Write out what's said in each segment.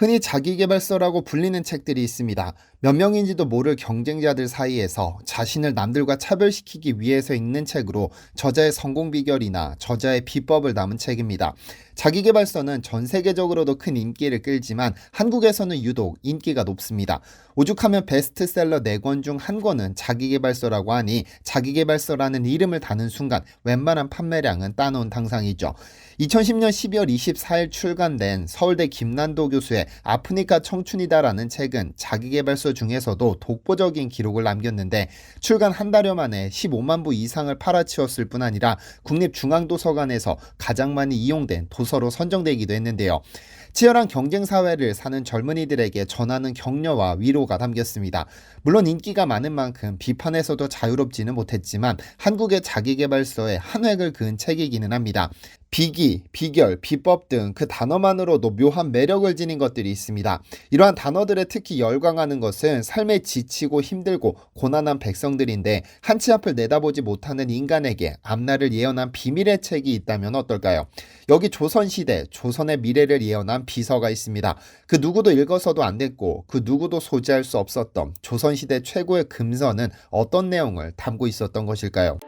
흔히 자기계발서라고 불리는 책들이 있습니다. 몇 명인지도 모를 경쟁자들 사이에서 자신을 남들과 차별시키기 위해서 읽는 책으로 저자의 성공 비결이나 저자의 비법을 담은 책입니다. 자기계발서는 전 세계적으로도 큰 인기를 끌지만 한국에서는 유독 인기가 높습니다. 오죽하면 베스트셀러 4권 중 한 권은 자기계발서라고 하니 자기계발서라는 이름을 다는 순간 웬만한 판매량은 따놓은 당상이죠. 2010년 12월 24일 출간된 서울대 김난도 교수의 아프니까 청춘이다라는 책은 자기계발서 중에서도 독보적인 기록을 남겼는데 출간 한 달여 만에 15만 부 이상을 팔아치웠을 뿐 아니라 국립중앙도서관에서 가장 많이 이용된 도서로 선정되기도 했는데요. 치열한 경쟁사회를 사는 젊은이들에게 전하는 격려와 위로가 담겼습니다. 물론 인기가 많은 만큼 비판에서도 자유롭지는 못했지만 한국의 자기계발서에 한 획을 그은 책이기는 합니다. 비기, 비결, 비법 등 그 단어만으로도 묘한 매력을 지닌 것들이 있습니다. 이러한 단어들에 특히 열광하는 것은 삶에 지치고 힘들고 고난한 백성들인데 한치 앞을 내다보지 못하는 인간에게 앞날을 예언한 비밀의 책이 있다면 어떨까요? 여기 조선시대, 조선의 미래를 예언한 비서가 있습니다. 그 누구도 읽어서도 안 됐고 그 누구도 소지할 수 없었던 조선시대 최고의 금서는 어떤 내용을 담고 있었던 것일까요?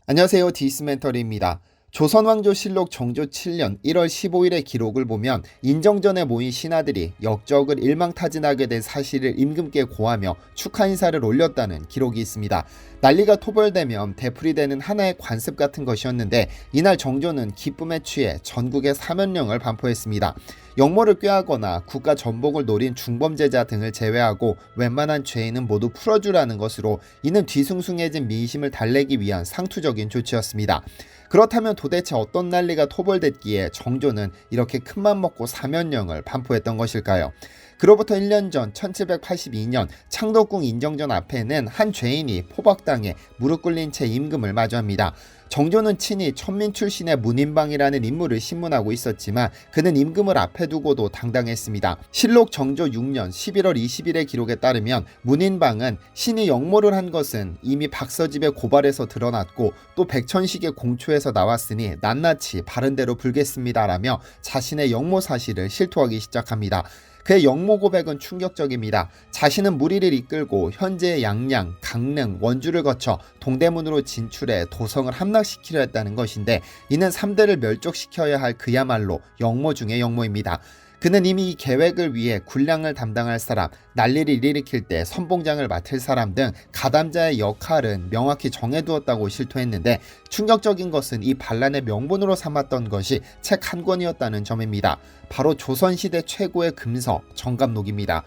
안녕하세요. 디스멘터리입니다. 조선왕조실록 정조 7년 1월 15일의 기록을 보면 인정전에 모인 신하들이 역적을 일망타진하게 된 사실을 임금께 고하며 축하 인사를 올렸다는 기록이 있습니다. 난리가 토벌되면 되풀이되는 하나의 관습 같은 것이었는데 이날 정조는 기쁨에 취해 전국에 사면령을 반포했습니다. 역모를 꾀하거나 국가 전복을 노린 중범죄자 등을 제외하고 웬만한 죄인은 모두 풀어주라는 것으로 이는 뒤숭숭해진 민심을 달래기 위한 상투적인 조치였습니다. 그렇다면 도대체 어떤 난리가 토벌됐기에 정조는 이렇게 큰맘 먹고 사면령을 반포했던 것일까요? 그로부터 1년 전 1782년 창덕궁 인정전 앞에는 한 죄인이 포박당해 무릎 꿇린 채 임금을 마주합니다. 정조는 친히 천민 출신의 문인방이라는 인물을 신문하고 있었지만 그는 임금을 앞에 두고도 당당했습니다. 실록 정조 6년 11월 20일의 기록에 따르면 문인방은 신이 역모를 한 것은 이미 박서집의 고발에서 드러났고 또 백천식의 공초에서 나왔으니 낱낱이 바른대로 불겠습니다라며 자신의 역모 사실을 실토하기 시작합니다. 그의 역모 고백은 충격적입니다. 자신은 무리를 이끌고 현재의 양양, 강릉, 원주를 거쳐 동대문으로 진출해 도성을 함락시키려 했다는 것인데 이는 3대를 멸족시켜야 할 그야말로 역모 중의 역모입니다. 그는 이미 이 계획을 위해 군량을 담당할 사람, 난리를 일으킬 때 선봉장을 맡을 사람 등 가담자의 역할은 명확히 정해두었다고 실토했는데 충격적인 것은 이 반란의 명분으로 삼았던 것이 책 한 권이었다는 점입니다. 바로 조선시대 최고의 금서 정감록입니다.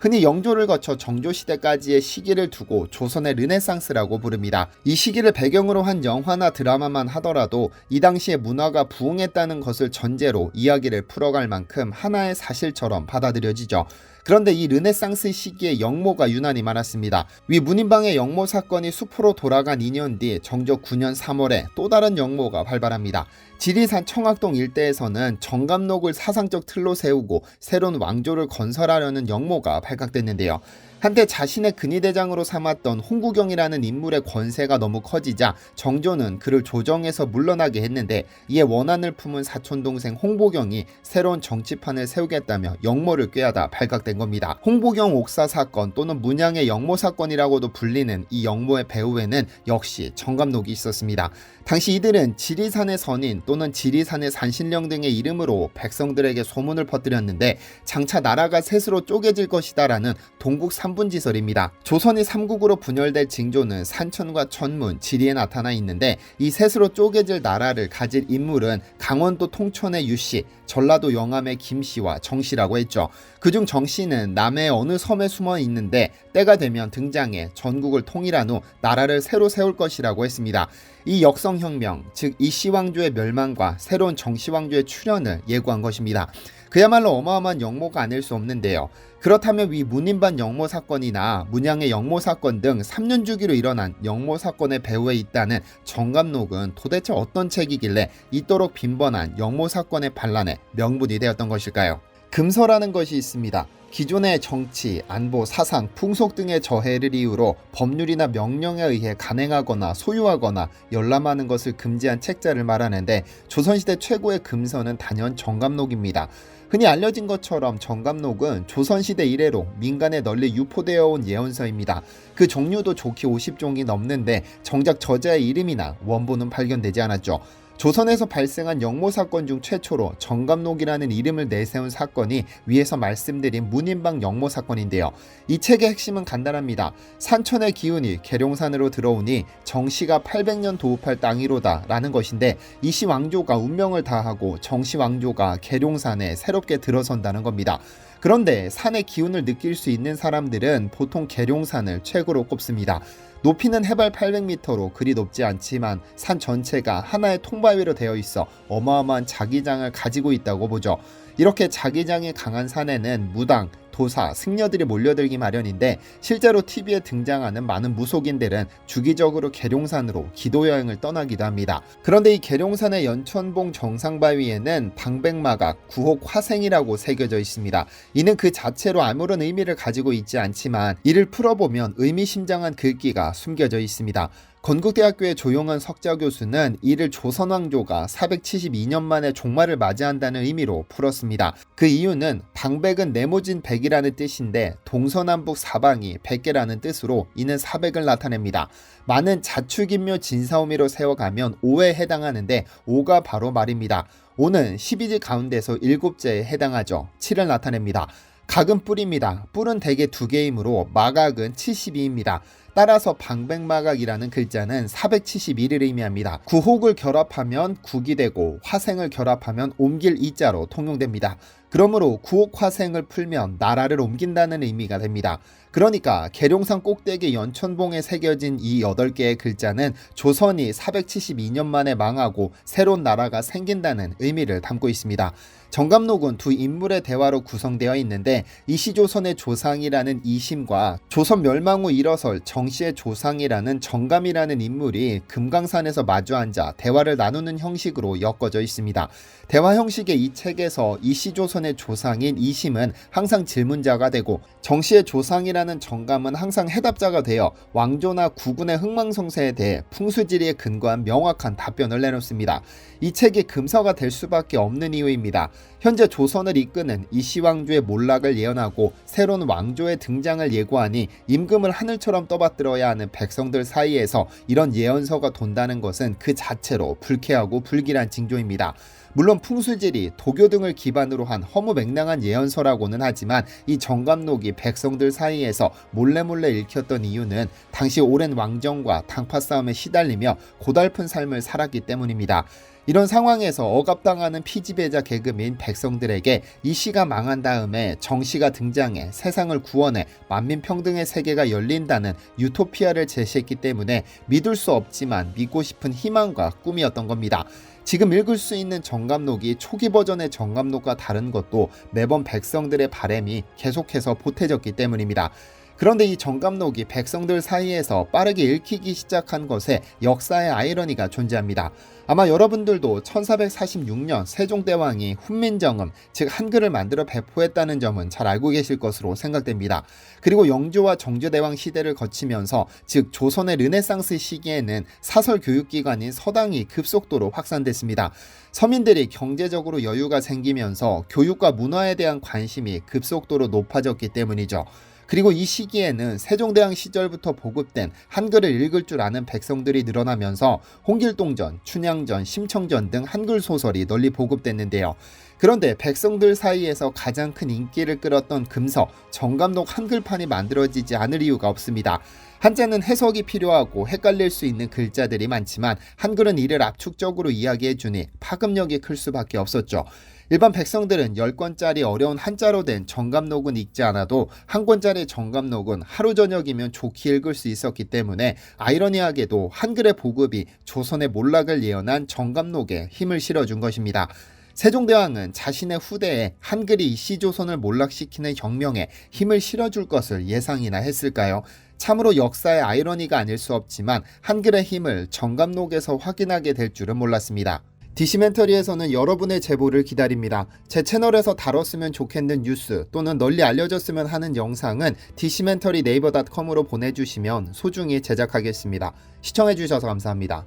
흔히 영조를 거쳐 정조시대까지의 시기를 두고 조선의 르네상스라고 부릅니다. 이 시기를 배경으로 한 영화나 드라마만 하더라도 이 당시의 문화가 부흥했다는 것을 전제로 이야기를 풀어갈 만큼 하나의 사실처럼 받아들여지죠. 그런데 이 르네상스 시기에 역모가 유난히 많았습니다. 위 문인방의 역모 사건이 수포로 돌아간 2년 뒤 정조 9년 3월에 또 다른 역모가 발발합니다. 지리산 청학동 일대에서는 정감록을 사상적 틀로 세우고 새로운 왕조를 건설하려는 역모가 발각됐는데요. 한때 자신의 근위대장으로 삼았던 홍구경이라는 인물의 권세가 너무 커지자 정조는 그를 조정에서 물러나게 했는데 이에 원한을 품은 사촌동생 홍보경이 새로운 정치판을 세우겠다며 역모를 꾀하다 발각된 겁니다. 홍보경 옥사 사건 또는 문양의 역모 사건이라고도 불리는 이 역모의 배후에는 역시 정감록이 있었습니다. 당시 이들은 지리산의 선인 또는 지리산의 산신령 등의 이름으로 백성들에게 소문을 퍼뜨렸는데 장차 나라가 셋으로 쪼개질 것이다라는 동국 삼분지설입니다. 조선이 삼국으로 분열될 징조는 산천과 천문, 지리에 나타나 있는데 이 셋으로 쪼개질 나라를 가질 인물은 강원도 통천의 유씨, 전라도 영암의 김씨와 정씨라고 했죠. 그중 정씨는 남해의 어느 섬에 숨어 있는데 때가 되면 등장해 전국을 통일한 후 나라를 새로 세울 것이라고 했습니다. 이 역성혁명, 즉 이씨왕조의 멸망과 새로운 정씨왕조의 출현을 예고한 것입니다. 그야말로 어마어마한 역모가 아닐 수 없는데요. 그렇다면 위 문인반 역모 사건이나 문양의 역모 사건 등 3년 주기로 일어난 역모 사건의 배후에 있다는 정감록은 도대체 어떤 책이길래 이토록 빈번한 역모 사건의 반란에 명분이 되었던 것일까요? 금서라는 것이 있습니다. 기존의 정치, 안보, 사상, 풍속 등의 저해를 이유로 법률이나 명령에 의해 간행하거나 소유하거나 열람하는 것을 금지한 책자를 말하는데 조선시대 최고의 금서는 단연 정감록입니다. 흔히 알려진 것처럼 정감록은 조선시대 이래로 민간에 널리 유포되어 온 예언서입니다. 그 종류도 좋게 50종이 넘는데 정작 저자의 이름이나 원본은 발견되지 않았죠. 조선에서 발생한 영모 사건 중 최초로 정감록이라는 이름을 내세운 사건이 위에서 말씀드린 문인방 영모 사건인데요. 이 책의 핵심은 간단합니다. 산천의 기운이 계룡산으로 들어오니 정씨가 800년 도읍할 땅이로다 라는 것인데 이씨 왕조가 운명을 다하고 정씨 왕조가 계룡산에 새롭게 들어선다는 겁니다. 그런데 산의 기운을 느낄 수 있는 사람들은 보통 계룡산을 최고로 꼽습니다. 높이는 해발 800m로 그리 높지 않지만 산 전체가 하나의 통바위로 되어 있어 어마어마한 자기장을 가지고 있다고 보죠. 이렇게 자기장이 강한 산에는 무당, 도사, 승려들이 몰려들기 마련인데 실제로 TV에 등장하는 많은 무속인들은 주기적으로 계룡산으로 기도여행을 떠나기도 합니다. 그런데 이 계룡산의 연천봉 정상바위에는 방백마각, 구혹 화생이라고 새겨져 있습니다. 이는 그 자체로 아무런 의미를 가지고 있지 않지만 이를 풀어보면 의미심장한 글귀가 숨겨져 있습니다. 건국대학교의 조용한 석좌 교수는 이를 조선왕조가 472년 만에 종말을 맞이한다는 의미로 풀었습니다. 그 이유는 방백은 네모진 백이라는 뜻인데 동서남북 사방이 100개라는 뜻으로 이는 400을 나타냅니다. 많은 자축인묘 진사오미로 세워가면 5에 해당하는데 5가 바로 말입니다. 5는 12지 가운데서 7제에 해당하죠. 7을 나타냅니다. 각은 뿔입니다. 뿔은 대개 2개이므로 마각은 72입니다. 따라서 방백마각이라는 글자는 471을 의미합니다. 구혹을 결합하면 국이 되고 화생을 결합하면 옮길 이자로 통용됩니다. 그러므로 구혹 화생을 풀면 나라를 옮긴다는 의미가 됩니다. 그러니까 계룡산 꼭대기 연천봉에 새겨진 이 8개의 글자는 조선이 472년 만에 망하고 새로운 나라가 생긴다는 의미를 담고 있습니다. 정감록은 두 인물의 대화로 구성되어 있는데 이시조선의 조상이라는 이심과 조선 멸망 후 일어설 정씨의 조상이라는 정감이라는 인물이 금강산에서 마주 앉아 대화를 나누는 형식으로 엮어져 있습니다. 대화 형식의 이 책에서 이시조선의 조상인 이심은 항상 질문자가 되고 정씨의 조상이라는 정감은 항상 해답자가 되어 왕조나 국군의 흥망성쇠에 대해 풍수지리에 근거한 명확한 답변을 내놓습니다. 이 책이 금서가 될 수밖에 없는 이유입니다. 현재 조선을 이끄는 이시왕조의 몰락을 예언하고 새로운 왕조의 등장을 예고하니 임금을 하늘처럼 떠받들어야 하는 백성들 사이에서 이런 예언서가 돈다는 것은 그 자체로 불쾌하고 불길한 징조입니다. 물론 풍수지리, 도교 등을 기반으로 한 허무맹랑한 예언서라고는 하지만 이 정감록이 백성들 사이에서 몰래 읽혔던 이유는 당시 오랜 왕정과 당파 싸움에 시달리며 고달픈 삶을 살았기 때문입니다. 이런 상황에서 억압당하는 피지배자 계급인 백성들에게 이 시가 망한 다음에 정씨가 등장해 세상을 구원해 만민평등의 세계가 열린다는 유토피아를 제시했기 때문에 믿을 수 없지만 믿고 싶은 희망과 꿈이었던 겁니다. 지금 읽을 수 있는 정감록이 초기 버전의 정감록과 다른 것도 매번 백성들의 바람이 계속해서 보태졌기 때문입니다. 그런데 이 정감록이 백성들 사이에서 빠르게 읽히기 시작한 것에 역사의 아이러니가 존재합니다. 아마 여러분들도 1446년 세종대왕이 훈민정음, 즉 한글을 만들어 배포했다는 점은 잘 알고 계실 것으로 생각됩니다. 그리고 영조와 정조대왕 시대를 거치면서 즉 조선의 르네상스 시기에는 사설 교육기관인 서당이 급속도로 확산됐습니다. 서민들이 경제적으로 여유가 생기면서 교육과 문화에 대한 관심이 급속도로 높아졌기 때문이죠. 그리고 이 시기에는 세종대왕 시절부터 보급된 한글을 읽을 줄 아는 백성들이 늘어나면서 홍길동전, 춘향전, 심청전 등 한글 소설이 널리 보급됐는데요. 그런데 백성들 사이에서 가장 큰 인기를 끌었던 금서, 정감록 한글판이 만들어지지 않을 이유가 없습니다. 한자는 해석이 필요하고 헷갈릴 수 있는 글자들이 많지만 한글은 이를 압축적으로 이야기해주니 파급력이 클 수밖에 없었죠. 일반 백성들은 10권짜리 어려운 한자로 된 정감록은 읽지 않아도 한 권짜리 정감록은 하루 저녁이면 좋게 읽을 수 있었기 때문에 아이러니하게도 한글의 보급이 조선의 몰락을 예언한 정감록에 힘을 실어준 것입니다. 세종대왕은 자신의 후대에 한글이 이시조선을 몰락시키는 혁명에 힘을 실어줄 것을 예상이나 했을까요? 참으로 역사의 아이러니가 아닐 수 없지만 한글의 힘을 정감록에서 확인하게 될 줄은 몰랐습니다. 디시멘터리에서는 여러분의 제보를 기다립니다. 제 채널에서 다뤘으면 좋겠는 뉴스 또는 널리 알려졌으면 하는 영상은 디시멘터리 네이버.com으로 보내주시면 소중히 제작하겠습니다. 시청해주셔서 감사합니다.